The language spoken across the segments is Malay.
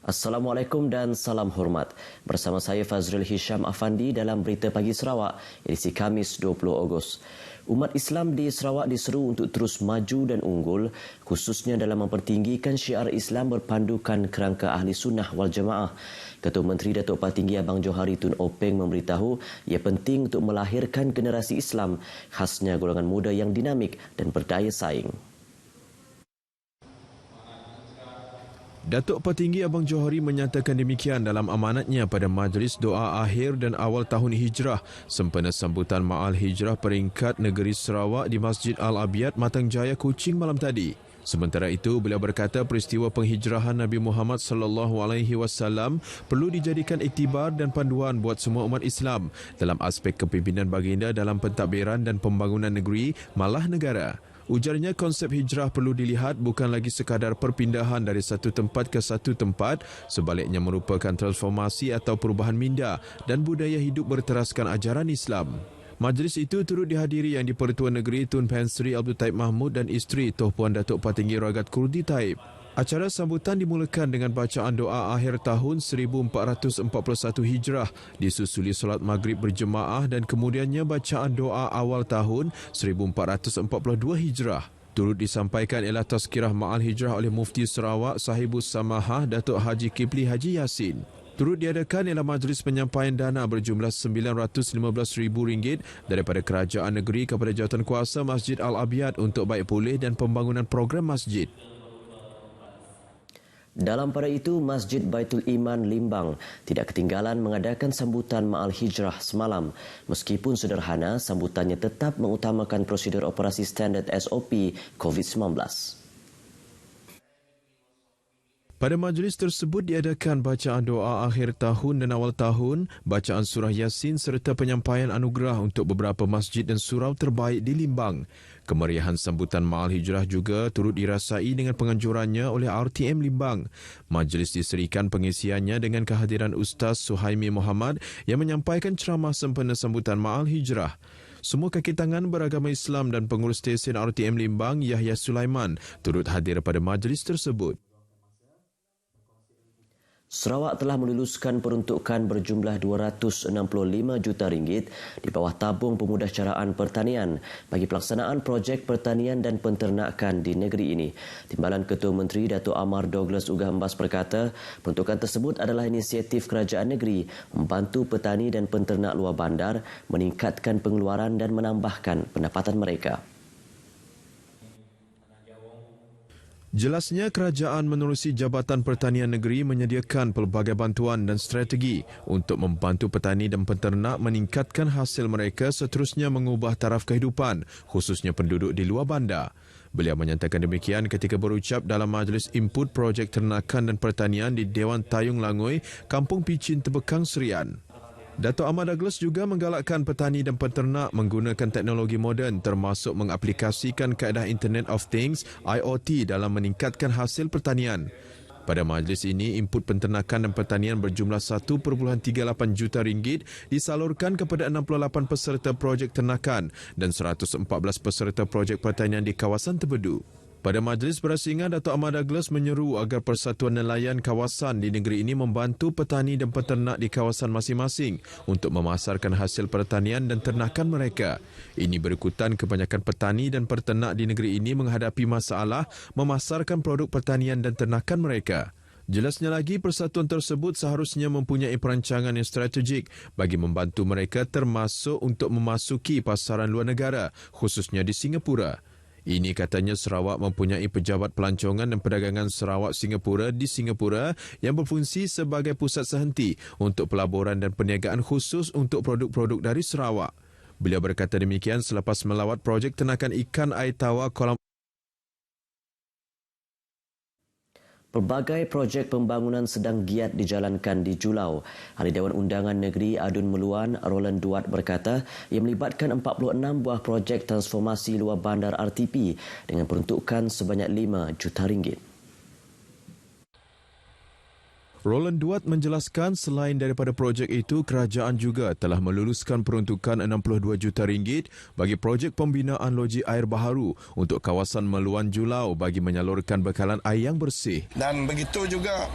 Assalamualaikum dan salam hormat. Bersama saya Fazrul Hisham Afandi dalam Berita Pagi Sarawak, edisi Khamis 20 Ogos. Umat Islam di Sarawak diseru untuk terus maju dan unggul, khususnya dalam mempertinggikan syiar Islam berpandukan kerangka Ahli Sunnah wal Jamaah. Ketua Menteri Datuk Patinggi Abang Johari Tun Openg memberitahu ia penting untuk melahirkan generasi Islam, khasnya golongan muda yang dinamik dan berdaya saing. Datuk Patinggi Abang Johari menyatakan demikian dalam amanatnya pada Majlis Doa Akhir dan Awal Tahun Hijrah sempena sambutan Ma'al Hijrah peringkat negeri Sarawak di Masjid Al-Abiyat, Matang Jaya, Kuching malam tadi. Sementara itu, beliau berkata peristiwa penghijrahan Nabi Muhammad SAW perlu dijadikan iktibar dan panduan buat semua umat Islam dalam aspek kepimpinan baginda dalam pentadbiran dan pembangunan negeri malah negara. Ujarnya konsep hijrah perlu dilihat bukan lagi sekadar perpindahan dari satu tempat ke satu tempat, sebaliknya merupakan transformasi atau perubahan minda dan budaya hidup berteraskan ajaran Islam. Majlis itu turut dihadiri Yang di-Pertua Negeri Tun Pen Sri Abdul Taib Mahmud dan isteri Toh Puan Datuk Patinggi Ragat Kurdi Taib. Acara sambutan dimulakan dengan bacaan doa akhir tahun 1441 Hijrah, disusuli solat maghrib berjemaah dan kemudiannya bacaan doa awal tahun 1442 Hijrah. Turut disampaikan ialah tazkirah Ma'al Hijrah oleh Mufti Sarawak Sahibus Samahah Datuk Haji Kipli Haji Yasin. Turut diadakan ialah majlis penyampaian dana berjumlah RM915,000 daripada kerajaan negeri kepada jawatankuasa Masjid Al-Abiyat untuk baik pulih dan pembangunan program masjid. Dalam pada itu, Masjid Baitul Iman Limbang tidak ketinggalan mengadakan sambutan Ma'al Hijrah semalam. Meskipun sederhana, sambutannya tetap mengutamakan prosedur operasi standard SOP COVID-19. Pada majlis tersebut diadakan bacaan doa akhir tahun dan awal tahun, bacaan surah Yasin serta penyampaian anugerah untuk beberapa masjid dan surau terbaik di Limbang. Kemeriahan sambutan Ma'al Hijrah juga turut dirasai dengan penganjurannya oleh RTM Limbang. Majlis diserikan pengisiannya dengan kehadiran Ustaz Suhaimi Muhammad yang menyampaikan ceramah sempena sambutan Ma'al Hijrah. Semua kaki tangan beragama Islam dan pengurus stesen RTM Limbang Yahya Sulaiman turut hadir pada majlis tersebut. Sarawak telah meluluskan peruntukan berjumlah RM265 juta di bawah tabung pemudahcaraan pertanian bagi pelaksanaan projek pertanian dan penternakan di negeri ini. Timbalan Ketua Menteri Datuk Amar Douglas Ugah Embas berkata, peruntukan tersebut adalah inisiatif kerajaan negeri membantu petani dan penternak luar bandar meningkatkan pengeluaran dan menambahkan pendapatan mereka. Jelasnya, kerajaan menerusi Jabatan Pertanian Negeri menyediakan pelbagai bantuan dan strategi untuk membantu petani dan penternak meningkatkan hasil mereka seterusnya mengubah taraf kehidupan, khususnya penduduk di luar bandar. Beliau menyatakan demikian ketika berucap dalam majlis input projek ternakan dan pertanian di Dewan Tayung Langoi, Kampung Picin, Tebekang, Serian. Dato' Ahmad Douglas juga menggalakkan petani dan penternak menggunakan teknologi moden termasuk mengaplikasikan kaedah Internet of Things IoT dalam meningkatkan hasil pertanian. Pada majlis ini, input penternakan dan pertanian berjumlah RM1.38 juta disalurkan kepada 68 peserta projek ternakan dan 114 peserta projek pertanian di kawasan Tebedu. Pada majlis berasingan, Dato' Ahmad Douglas menyeru agar Persatuan Nelayan Kawasan di negeri ini membantu petani dan peternak di kawasan masing-masing untuk memasarkan hasil pertanian dan ternakan mereka. Ini berikutan kebanyakan petani dan peternak di negeri ini menghadapi masalah memasarkan produk pertanian dan ternakan mereka. Jelasnya lagi, persatuan tersebut seharusnya mempunyai perancangan yang strategik bagi membantu mereka termasuk untuk memasuki pasaran luar negara, khususnya di Singapura. Ini katanya Sarawak mempunyai Pejabat Pelancongan dan Perdagangan Sarawak Singapura di Singapura yang berfungsi sebagai pusat sehenti untuk pelaburan dan perniagaan khusus untuk produk-produk dari Sarawak. Beliau berkata demikian selepas melawat projek ternakan ikan air tawar kolam. Pelbagai projek pembangunan sedang giat dijalankan di Julau. Ahli Dewan Undangan Negeri Adun Meluan, Roland Duat berkata ia melibatkan 46 buah projek transformasi luar bandar RTP dengan peruntukan sebanyak RM5 juta. Roland Duat menjelaskan selain daripada projek itu, kerajaan juga telah meluluskan peruntukan RM62 juta bagi projek pembinaan loji air baharu untuk kawasan Meluan Julau bagi menyalurkan bekalan air yang bersih. Dan begitu juga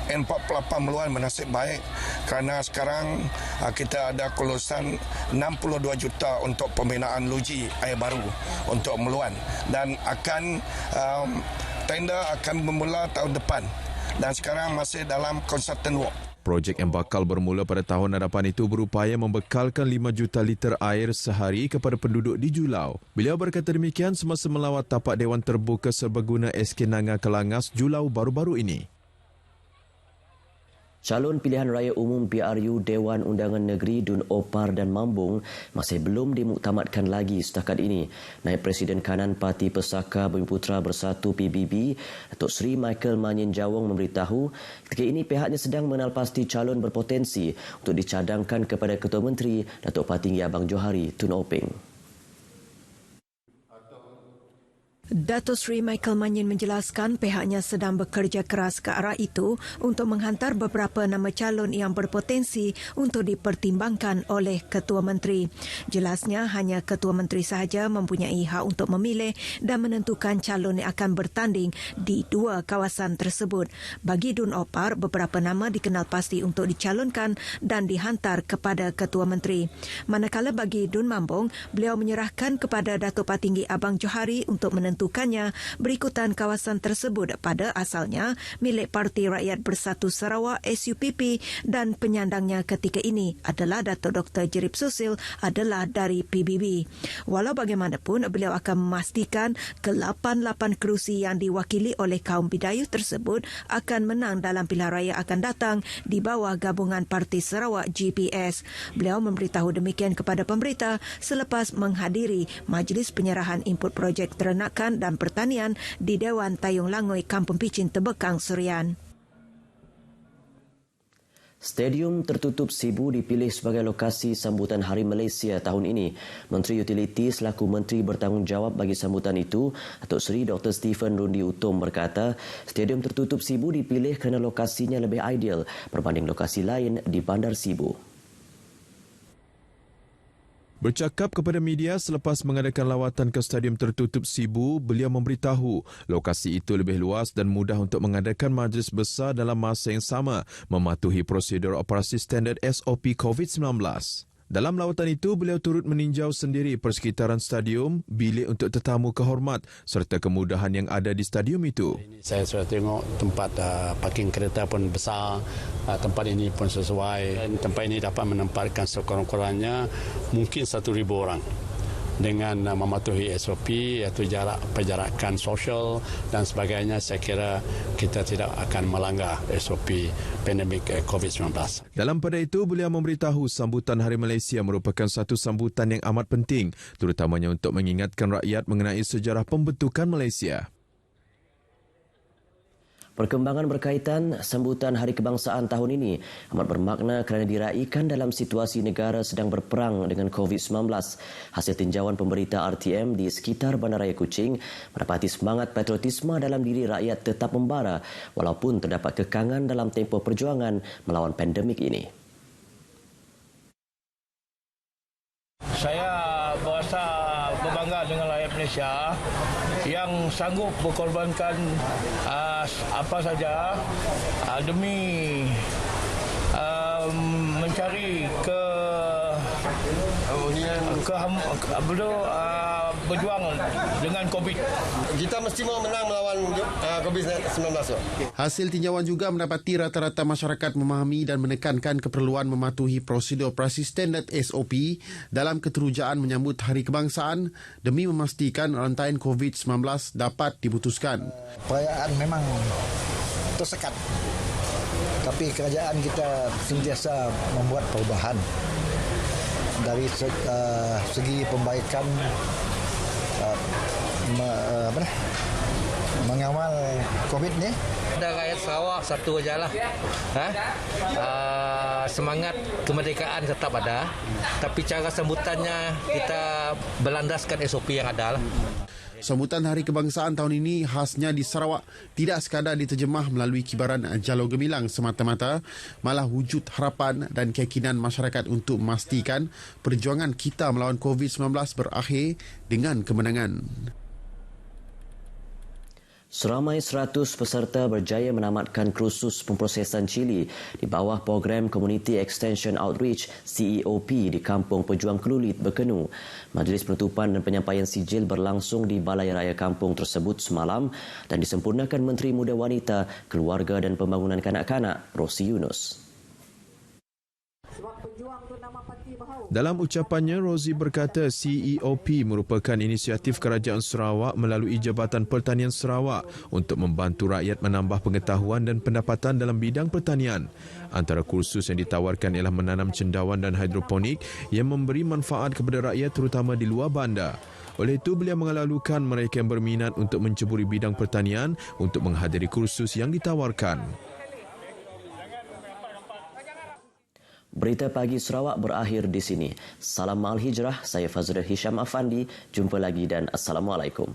N48 Meluan bernasib baik kerana sekarang kita ada kelulusan 62 juta untuk pembinaan loji air baru untuk Meluan dan akan tender akan bermula tahun depan dan sekarang masih dalam consultant work. Projek yang bakal bermula pada tahun hadapan itu berupaya membekalkan 5 juta liter air sehari kepada penduduk di Julau. Beliau berkata demikian semasa melawat tapak Dewan Terbuka Serbaguna SK Nanga Kelangas Julau baru-baru ini. Calon pilihan raya umum PRU Dewan Undangan Negeri Dun Opar dan Mambung masih belum dimuktamadkan lagi setakat ini. Naib Presiden Kanan Parti Pesaka Bumiputera Bersatu PBB, Datuk Seri Michael Manyin Jawong memberitahu ketika ini pihaknya sedang mengenal pasti calon berpotensi untuk dicadangkan kepada Ketua Menteri Datuk Patinggi Abang Johari Tun Openg. Datuk Seri Michael Manyin menjelaskan pihaknya sedang bekerja keras ke arah itu untuk menghantar beberapa nama calon yang berpotensi untuk dipertimbangkan oleh Ketua Menteri. Jelasnya hanya Ketua Menteri sahaja mempunyai hak untuk memilih dan menentukan calon yang akan bertanding di dua kawasan tersebut. Bagi Dun Opar, beberapa nama dikenal pasti untuk dicalonkan dan dihantar kepada Ketua Menteri. Manakala bagi Dun Mambung, beliau menyerahkan kepada Datuk Patinggi Abang Johari untuk menentukannya berikutan kawasan tersebut pada asalnya milik Parti Rakyat Bersatu Sarawak SUPP dan penyandangnya ketika ini adalah Datuk Dr. Jerip Susil adalah dari PBB. Walau bagaimanapun, beliau akan memastikan ke-88 kerusi yang diwakili oleh kaum Bidayuh tersebut akan menang dalam pilihan raya akan datang di bawah gabungan Parti Sarawak GPS. Beliau memberitahu demikian kepada pemberita selepas menghadiri majlis penyerahan input projek ternakan dan pertanian di Dewan Tayung Langoi Kampung Picin Tebekang Surian. Stadium tertutup Sibu dipilih sebagai lokasi sambutan Hari Malaysia tahun ini. Menteri Utiliti selaku Menteri bertanggungjawab bagi sambutan itu, Datuk Seri Dr. Stephen Rundi Utom berkata, Stadium tertutup Sibu dipilih kerana lokasinya lebih ideal berbanding lokasi lain di Bandar Sibu. Bercakap kepada media selepas mengadakan lawatan ke Stadium Tertutup Sibu, beliau memberitahu lokasi itu lebih luas dan mudah untuk mengadakan majlis besar dalam masa yang sama mematuhi prosedur operasi standard SOP COVID-19. Dalam lawatan itu, beliau turut meninjau sendiri persekitaran stadium, bilik untuk tetamu kehormat serta kemudahan yang ada di stadium itu. Saya sudah tengok tempat parking kereta pun besar, tempat ini pun sesuai. Tempat ini dapat menempatkan sekurang-kurangnya mungkin 1,000 orang dengan mematuhi SOP iaitu penjarakan sosial dan sebagainya. Saya kira kita tidak akan melanggar SOP pandemik COVID-19. Dalam pada itu, beliau memberitahu sambutan Hari Malaysia merupakan satu sambutan yang amat penting, terutamanya untuk mengingatkan rakyat mengenai sejarah pembentukan Malaysia. Perkembangan berkaitan sambutan Hari Kebangsaan tahun ini amat bermakna kerana diraikan dalam situasi negara sedang berperang dengan COVID-19. Hasil tinjauan pemberita RTM di sekitar Bandaraya Kuching mendapati semangat patriotisme dalam diri rakyat tetap membara walaupun terdapat kekangan dalam tempoh perjuangan melawan pandemik ini. Saya berasa berbangga dengan rakyat Malaysia yang sanggup berkorbankan apa saja demi mencari berjuang dengan COVID. Kita mesti mau menang melawan COVID-19. Hasil tinjauan juga mendapati rata-rata masyarakat memahami dan menekankan keperluan mematuhi prosedur operasi standard SOP dalam keterujaan menyambut Hari Kebangsaan demi memastikan rantaian COVID-19 dapat diputuskan. Perayaan memang tersekat, tapi kerajaan kita sentiasa membuat perubahan dari segi pembaikan mengawal COVID ni. Ada rakyat Sarawak satu sajalah. Semangat kemerdekaan tetap ada, tapi cara sambutannya kita berlandaskan SOP yang ada lah. Sambutan Hari Kebangsaan tahun ini khasnya di Sarawak tidak sekadar diterjemah melalui kibaran jalur gemilang semata-mata, malah wujud harapan dan keyakinan masyarakat untuk memastikan perjuangan kita melawan COVID-19 berakhir dengan kemenangan. Seramai 100 peserta berjaya menamatkan kursus pemprosesan cili di bawah program Community Extension Outreach CEOP di Kampung Pejuang Kelulit, Berkenu. Majlis penutupan dan penyampaian sijil berlangsung di Balai Raya Kampung tersebut semalam dan disempurnakan Menteri Muda Wanita, Keluarga dan Pembangunan Kanak-Kanak, Rosi Yunus. Dalam ucapannya, Rozi berkata CEOP merupakan inisiatif Kerajaan Sarawak melalui Jabatan Pertanian Sarawak untuk membantu rakyat menambah pengetahuan dan pendapatan dalam bidang pertanian. Antara kursus yang ditawarkan ialah menanam cendawan dan hidroponik yang memberi manfaat kepada rakyat terutama di luar bandar. Oleh itu, beliau mengelalukan mereka yang berminat untuk menceburi bidang pertanian untuk menghadiri kursus yang ditawarkan. Berita Pagi Sarawak berakhir di sini. Salam Ma'al Hijrah, saya Fazrul Hisham Afandi. Jumpa lagi dan Assalamualaikum.